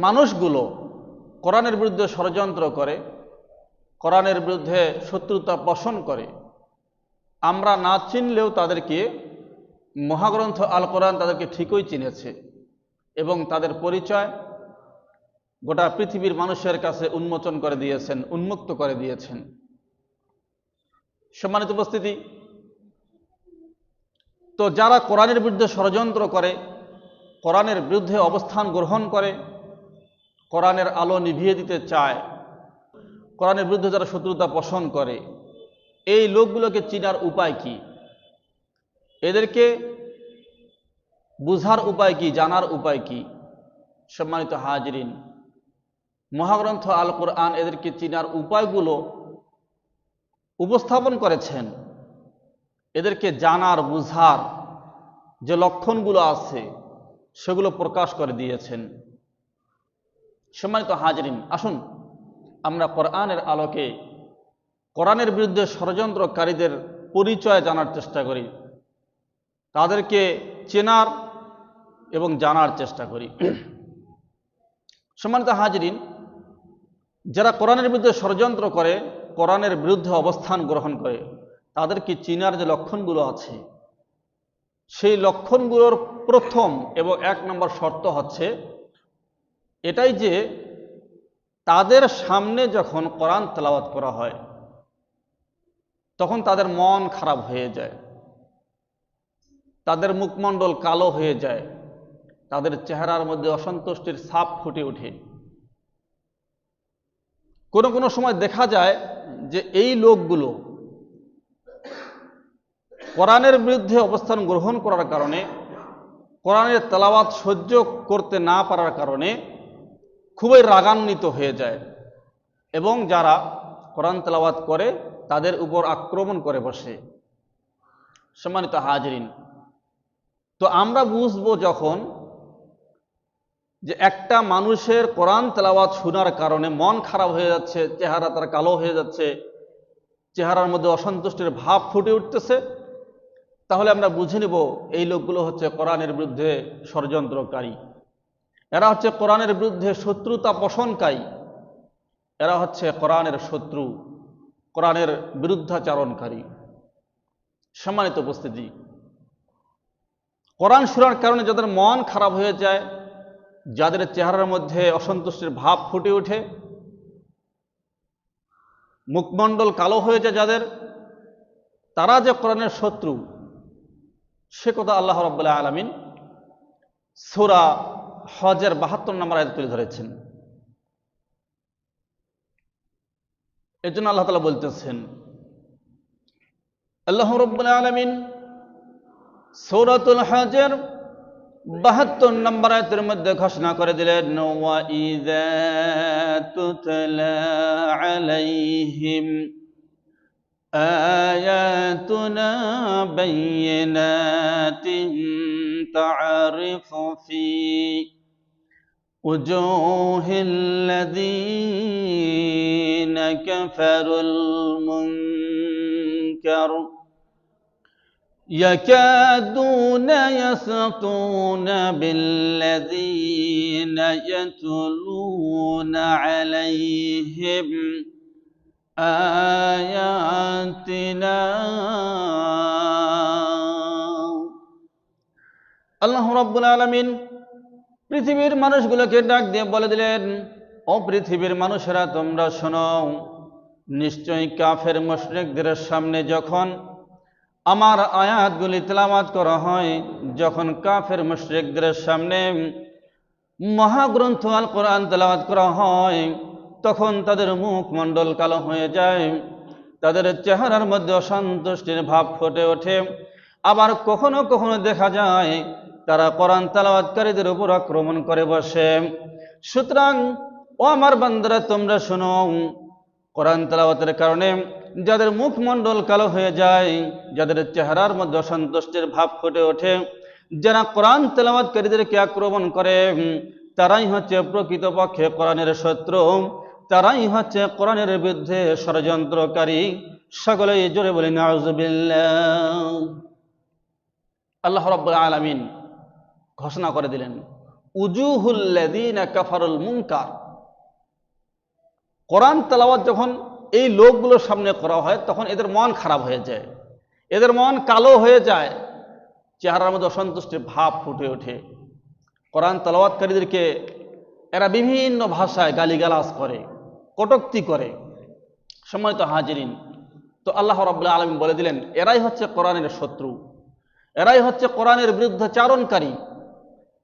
মানুষগুলো কোরআনের বিরুদ্ধে ষড়যন্ত্র করে, কোরআনের বিরুদ্ধে শত্রুতা পোষণ করে, আমরা না চিনলেও তাদেরকে মহাগ্রন্থ আল কোরআন তাদেরকে ঠিকই চিনেছে এবং তাদের পরিচয় গোটা পৃথিবীর মানুষের কাছে উন্মোচন করে দিয়েছেন, উন্মুক্ত করে দিয়েছেন। সম্মানিত উপস্থিতি, তো যারা কোরআনের বিরুদ্ধে ষড়যন্ত্র করে, কোরআনের বিরুদ্ধে অবস্থান গ্রহণ করে, কোরআনের আলো নিভিয়ে দিতে চায়, কোরআনের বিরুদ্ধে যারা শত্রুতা পোষণ করে, এই লোকগুলোকে চিনার উপায় কি? এদেরকে বুঝার উপায় কি, জানার উপায় কি? সম্মানিত হাজিরিন, মহাগ্রন্থ আল কোরআন এদেরকে চিনার উপায়গুলো উপস্থাপন করেছেন। এদেরকে জানার, বুঝার যে লক্ষণগুলো আছে সেগুলো প্রকাশ করে দিয়েছেন। সম্মানিত হাজিরিন, আসুন আমরা কোরআনের আলোকে কোরআনের বিরুদ্ধে ষড়যন্ত্রকারীদের পরিচয় জানার চেষ্টা করি, তাদেরকে চেনার এবং জানার চেষ্টা করি। সম্মানিত হাজিরিন, যারা কোরআনের বিরুদ্ধে ষড়যন্ত্র করে, কোরআনের বিরুদ্ধে অবস্থান গ্রহণ করে, তাদেরকে চিনার যে লক্ষণগুলো আছে, সেই লক্ষণগুলোর প্রথম এবং 1 নম্বর শর্ত হচ্ছে এটাই যে তাদের সামনে যখন কোরআন তেলাওয়াত করা হয় তখন তাদের মন খারাপ হয়ে যায়, তাদের মুখমণ্ডল কালো হয়ে যায়, তাদের চেহারার মধ্যে অসন্তুষ্টির ছাপ ফুটে ওঠে। কোনো কোনো সময় দেখা যায় যে এই লোকগুলো কোরআনের বিরুদ্ধে অবস্থান গ্রহণ করার কারণে, কোরআনের তেলাওয়াত সহ্য করতে না পারার কারণে খুবই রাগান্বিত হয়ে যায় এবং যারা কোরআন তেলাওয়াত করে তাদের উপর আক্রমণ করে বসে। সম্মানিত হাজিরিন, তো আমরা বুঝবো যখন যে একটা মানুষের কোরআন তেলাওয়াত শোনার কারণে মন খারাপ হয়ে যাচ্ছে, চেহারা তার কালো হয়ে যাচ্ছে, চেহারার মধ্যে অসন্তুষ্টির ভাব ফুটে উঠতেছে, তাহলে আমরা বুঝে নেব এই লোকগুলো হচ্ছে কোরআনের বিরুদ্ধে ষড়যন্ত্রকারী, এরা হচ্ছে কোরআনের বিরুদ্ধে শত্রুতা পোষণকারী, এরা হচ্ছে কোরআনের শত্রু, কোরআনের বিরুদ্ধাচারণকারী। সম্মানিত উপস্থিতি, কোরআন শোনার কারণে যাদের মন খারাপ হয়ে যায়, যাদের চেহারার মধ্যে অসন্তুষ্টির ভাব ফুটে ওঠে, মুখমণ্ডল কালো হয়ে যায় যাদের, তারা যে কোরআনের শত্রু সে কথা আল্লাহ রাব্বুল আলামিন সূরা হজের 72 নম্বর আয়াতে তুলে ধরেছেন। এর জন্য আল্লাহ তাআলা বলতেছেন, আল্লাহ রাব্বুল আলামিন সূরাতুল হজের 72 নম্বর আয়াতের মধ্যে ঘোষণা করে দিলেন, ওয়া ইযা তুতলা আলাইহিম আয়াতুনা বায়িনাতিন তা'রিফু ফি উজুহিল লাযীনা কাফারুল মুনকার يكادون يسطون بالذين يتلون عليهم آياتنا আল্লাহ রাব্বুল আলামিন পৃথিবীর মানুষগুলোকে ডাক দিয়ে বলে দিলেন, ও পৃথিবীর মানুষেরা তোমরা শোনো, নিশ্চয়ই কাফের মুশরিকদের সামনে যখন আমার আয়াতগুলি তেলাওয়াত করা হয়, যখন কাফের মুশরিকদের সামনে মহাগ্রন্থ আল কোরআন তেলাওয়াত করা হয়, তখন তাদের মুখমণ্ডল কালো হয়ে যায়, তাদের চেহারার মধ্যে অসন্তুষ্টির ভাব ফুটে ওঠে। আবার কখনো কখনো দেখা যায় তারা কোরআন তেলাওয়াতকারীদের উপর আক্রমণ করে বসে। সুতরাং ও আমার বান্দারা তোমরা শোনো, কোরআন তেলাওয়াতের কারণে যাদের মুখমণ্ডল কালো হয়ে যায়, যাদের চেহারার মধ্যে অসন্তুষ্টির ভাব ফুটে ওঠে, যারা কোরআন তেলাওয়াতকারীদেরকে আক্রমণ করে, তারাই হচ্ছে প্রকৃতপক্ষে কোরআনের শত্রু, তারাই হচ্ছে কোরআনের বিরুদ্ধে ষড়যন্ত্রকারী। সকলেই জোরে বলি নাউযুবিল্লাহ। আল্লাহ রাব্বুল আলামিন ঘোষণা করে দিলেন, উজুহুল্লাযীনা কাফারুল মুনকার। কোরআন তেলাওয়াত যখন এই লোকগুলোর সামনে করা হয় তখন এদের মন খারাপ হয়ে যায়, এদের মন কালো হয়ে যায়, চেহারার মধ্যে অসন্তুষ্টির ভাব ফুটে ওঠে। কোরআন তেলাওয়াতকারীদেরকে এরা বিভিন্ন ভাষায় গালিগালাজ করে, কটূক্তি করে। সম্মানিত হাজিরিন, তো আল্লাহ রাব্বুল আলামিন বলে দিলেন এরাই হচ্ছে কোরআনের শত্রু, এরাই হচ্ছে কোরআনের বিরুদ্ধে চারণকারী,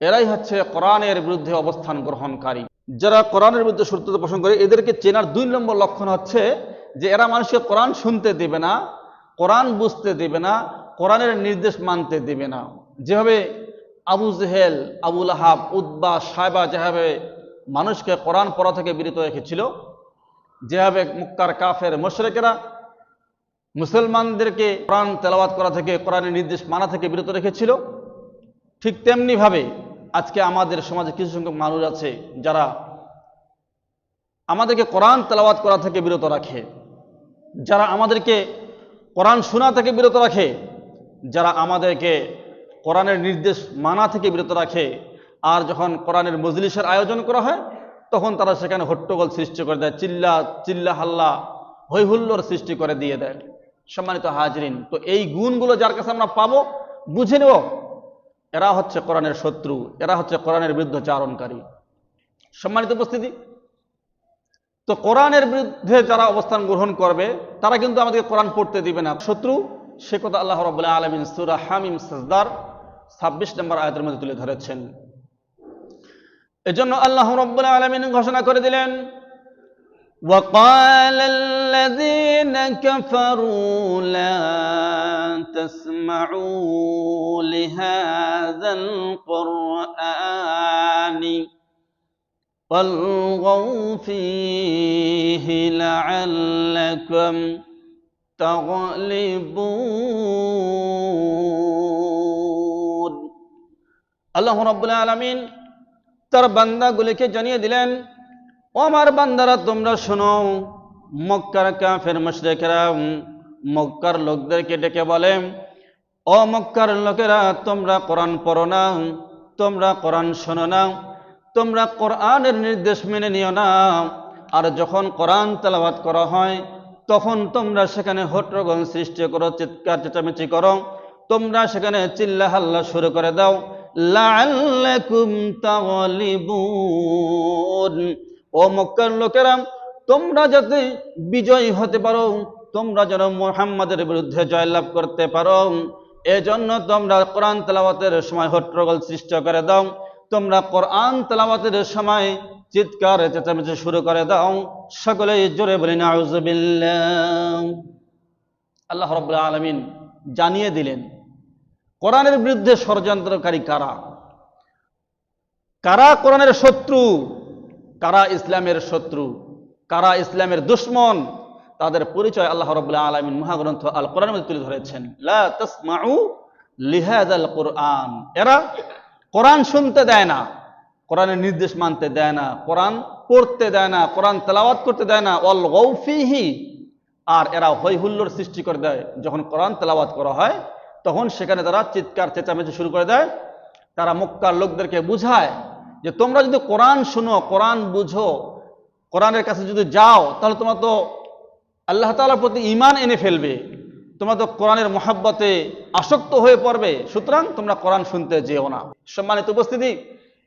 এরাই হচ্ছে কোরআনের বিরুদ্ধে অবস্থান গ্রহণকারী। যারা কোরআনের বিরুদ্ধে শত্রুতা পোষণ করে এদেরকে চেনার 2 নম্বর লক্ষণ হচ্ছে যে এরা মানুষকে কোরআন শুনতে দেবে না, কোরআন বুঝতে দেবে না, কোরআনের নির্দেশ মানতে দেবে না। যেভাবে আবু জেহেল, আবু লাহাব, উতবা, সায়বা যেভাবে মানুষকে কোরআন পড়া থেকে বিরত রেখেছিল, যেভাবে মক্কার কাফের মুশরিকেরা মুসলমানদেরকে কোরআন তেলাওয়াত করা থেকে, কোরআনের নির্দেশ মানা থেকে বিরত রেখেছিল, ঠিক তেমনি ভাবে আজকে আমাদের সমাজে কিছু সংখ্যক মানুষ আছে যারা আমাদেরকে কোরআন তেলাওয়াত করা থেকে বিরত রাখে, যারা আমাদেরকে কোরআন শোনা থেকে বিরত রাখে, যারা আমাদেরকে কোরআনের নির্দেশ মানা থেকে বিরত রাখে। আর যখন কোরআনের মজলিসের আয়োজন করা হয় তখন তারা সেখানে হট্টগোল সৃষ্টি করে দেয়, চিল্লা হাল্লা হৈহুল্লোর সৃষ্টি করে দিয়ে দেয়। সম্মানিত হাজরিন, তো এই গুণগুলো যার কাছে আমরা পাবো, বুঝে নেব এরা হচ্ছে কোরআনের শত্রু, এরা হচ্ছে কোরআনের বিরুদ্ধে চারণকারী। সম্মানিত উপস্থিতি, তো কোরআনের বিরুদ্ধে যারা অবস্থান গ্রহণ করবে তারা কিন্তু আমাদেরকে কোরআন পড়তে দিবে না, শত্রু। সে কথা আল্লাহ রাব্বুল আলামিন সূরা হামিম সাজদার 26 নম্বর আয়াতের মধ্যে তুলে ধরেছেন। এজন্য আল্লাহ রাব্বুল আলামিন ঘোষণা করে দিলেন, وقال الذين كفروا لا تسمعوا لهذا القرآن والغوا فيه لعلكم تغلبون। আল্লাহ রাব্বুল আলামিন তার বান্দাগুলিকে জানিয়ে দিলেন, ও আমার বান্দারা তোমরা শোনো, মক্কার কাফের মুশরিকরা মক্কার লোকদেরকে ডেকে বলে, ও মক্কার লোকেরা তোমরা কোরআন পড়ো না, তোমরা কোরআন শোনো না, তোমরা কোরআনের নির্দেশ মেনে নিও না। আর যখন কোরআন তেলাওয়াত করা হয় তখন তোমরা সেখানে হট্টগোল সৃষ্টি করো, চিৎকার চেঁচামেচি করো, তোমরা সেখানে চিল্লা হাল্লা শুরু করে দাও। লাআল্লাকুম তাগলিবুন, ও মক্কার লোকেরা তোমরা যাতে বিজয়ী হতে পারো, তোমরা যেন মুহাম্মাদের বিরুদ্ধে জয়লাভ করতে পারো, এজন্য তোমরা কোরআন তেলাওয়াতের সময় হট্টগোল সৃষ্টি করে দাও, তোমরা কোরআন তেলাওয়াতের সময় চিৎকার চেঁচামেচি শুরু করে দাও। সকলেই জোরে বলি নাউযুবিল্লাহ। আল্লাহ রাব্বুল আলামিন জানিয়ে দিলেন কোরআনের বিরুদ্ধে ষড়যন্ত্রকারী কারা, কারা কোরআনের শত্রু, কারা ইসলামের শত্রু, কারা ইসলামের দুশমন, তাদের পরিচয় আল্লাহ রাব্বুল আলামিন মহাগ্রন্থ আল কোরআনের মধ্যে তুলে ধরেছেন। লা তাসমাউ লিহাযাল কুরআন, এরা কোরআন শুনতে দেয় না, কোরআনের নির্দেশ মানতে দেয় না, কোরআন পড়তে দেয় না, কোরআন তেলাওয়াত করতে দেয় না। ওয়াল গাউ ফীহি, আর এরা হৈ হুল্লোড় সৃষ্টি করে দেয়। যখন কোরআন তেলাওয়াত করা হয় তখন সেখানে তারা চিৎকার চেঁচামেচি শুরু করে দেয়। তারা মক্কার লোকদেরকে বুঝায় যে তোমরা যদি কোরআন শুনো, কোরআন বুঝো, কোরআনের কাছে যদি যাও তাহলে তোমরা তো আল্লাহ তাআলার প্রতি ঈমান এনে ফেলবে, তোমরা তো কোরআনের মহব্বতে আসক্ত হয়ে পড়বে, সুতরাং তোমরা কোরআন শুনতে যেও না। সম্মানিত উপস্থিতি,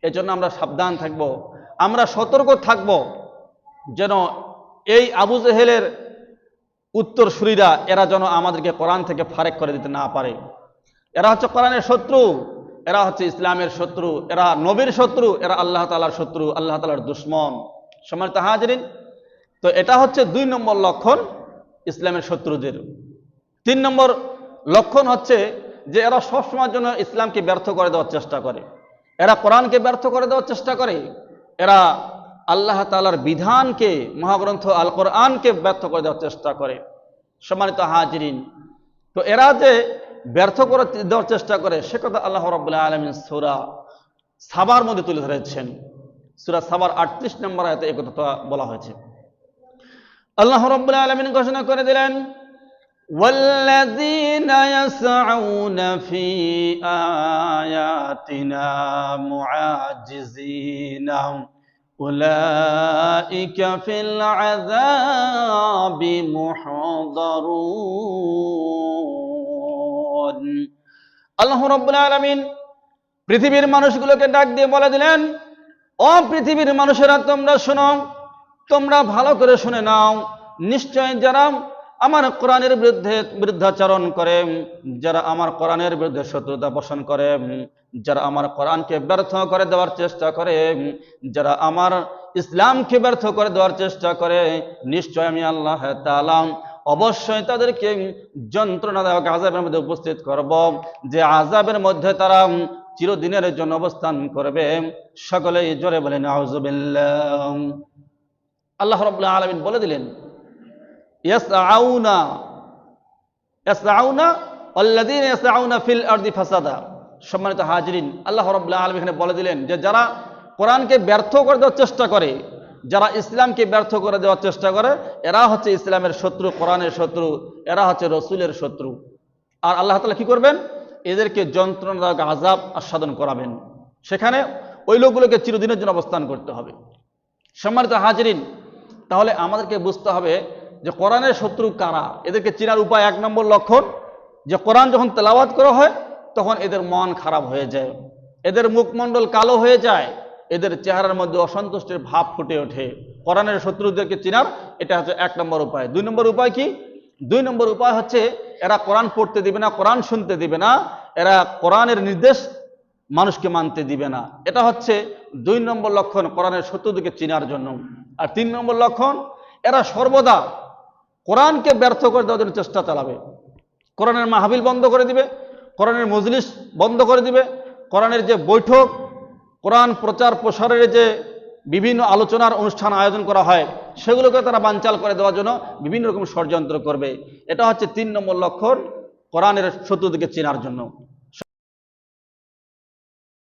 এজন্য আমরা সাবধান থাকব, আমরা সতর্ক থাকব যেন এই আবু জেহেলের উত্তরসূরিরা এরা যেন আমাদেরকে কোরআন থেকে ফারেক করে দিতে না পারে। এরা হচ্ছে কোরআনের শত্রু, এরা হচ্ছে ইসলামের শত্রু, এরা নবীর শত্রু, এরা আল্লাহ তাআলার শত্রু, আল্লাহ তাআলার দুশমন। সম্মানিত হাজিরিন, তো এটা হচ্ছে 2 নম্বর লক্ষণ ইসলামের শত্রুদের। 3 নম্বর লক্ষণ হচ্ছে যে এরা সবসময়ের জন্য ইসলামকে ব্যর্থ করে দেওয়ার চেষ্টা করে, এরা কোরআনকে ব্যর্থ করে দেওয়ার চেষ্টা করে, এরা আল্লাহ তাআলার বিধানকে, মহাগ্রন্থ আল কোরআনকে ব্যর্থ করে দেওয়ার চেষ্টা করে। সম্মানিত হাজিরিন, তো এরা যে ব্যর্থ করে দেওয়ার চেষ্টা করে সে কথা আল্লাহ রাব্বুল আলামিন সূরা সাবার মধ্যে তুলে ধরেছেন। সূরা সাবার 38 নম্বর আয়াতে এই কথা বলা হয়েছে। আল্লাহ রাব্বুল আলামিন ঘোষণা করে দিলেন, والذين يسعون في آياتنا معاجزين أولئك في العذاب محضرون আল্লাহ রাব্বুল আলামিন পৃথিবীর মানুষগুলোকে ডাক দিয়ে বলে দিলেন, ও পৃথিবীর মানুষেরা তোমরা শোনো, তোমরা ভালো করে শুনে নাও, নিশ্চয় যারা আমার কোরআনের বিরুদ্ধাচরণ করে, যারা আমার কোরআনের বিরুদ্ধে শত্রুতা পোষণ করে, যারা আমার কোরআনকে ব্যর্থ করে দেওয়ার চেষ্টা করে, যারা আমার ইসলামকে ব্যর্থ করে দেওয়ার চেষ্টা করে, নিশ্চয় আমি আল্লাহ তাআলা অবশ্যই তাদেরকে যন্ত্রণাদায়ক আযাবের মধ্যে উপস্থিত করব, যে আযাবের মধ্যে তারা চিরদিনের জন্য অবস্থান করবে। সকলেই জোরে বলেন আউযুবিল্লাহ। আল্লাহ রাব্বুল আলামিন বলে দিলেন, ইয়াসআউনা আল্লাযীনা ইয়াসআউনা ফিল আরদি ফাসাদা। সম্মানিত হাজিরিন, আল্লাহ রাব্বুল আলামিন এখানে বলে দিলেন যে যারা কোরআনকে ব্যর্থ করে দেওয়ার চেষ্টা করে, যারা ইসলামকে ব্যর্থ করে দেওয়ার চেষ্টা করে, এরা হচ্ছে ইসলামের শত্রু, কোরআনের শত্রু, এরা হচ্ছে রসুলের শত্রু। আর আল্লাহ তাআলা কি করবেন? এদেরকে যন্ত্রণাদায়ক আযাব আস্বাদন করাবেন। সেখানে ওই লোকগুলোকে চিরদিনের জন্য অবস্থান করতে হবে। সম্মানিত হাজিরিন, তাহলে আমাদেরকে বুঝতে হবে যে কোরআনের শত্রু কারা। এদেরকে চেনার উপায়, এক নম্বর লক্ষণ, যে কোরআন যখন তেলাওয়াত করা হয় তখন এদের মন খারাপ হয়ে যায়, এদের মুখমণ্ডল কালো হয়ে যায়, এদের চেহারার মধ্যে অসন্তুষ্টির ভাব ফুটে ওঠে। কোরআনের শত্রুদেরকে চেনার এটা হচ্ছে এক নম্বর উপায়। দুই নম্বর উপায় কি? দুই নম্বর উপায় হচ্ছে এরা কোরআন পড়তে দিবে না, কোরআন শুনতে দিবে না, এরা কোরআনের নির্দেশ মানুষকে মানতে দিবে না। এটা হচ্ছে দুই নম্বর লক্ষণ কোরআনের শত্রুদেরকে চেনার জন্য। আর তিন নম্বর লক্ষণ, এরা সর্বদা কোরআনকে ব্যর্থ করে দেওয়ার জন্য চেষ্টা চালাবে। কোরআনের মাহফিল বন্ধ করে দিবে, কোরআনের মজলিস বন্ধ করে দিবে, কোরআনের যে বৈঠক, কোরআন প্রচার প্রসারের যে বিভিন্ন আলোচনার অনুষ্ঠান আয়োজন করা হয়, সেগুলোকে তারা বানচাল করে দেওয়ার জন্য বিভিন্ন রকম ষড়যন্ত্র করবে। এটা হচ্ছে তিন নম্বর লক্ষণ কোরআনের শত্রুদেরকে চেনার জন্য।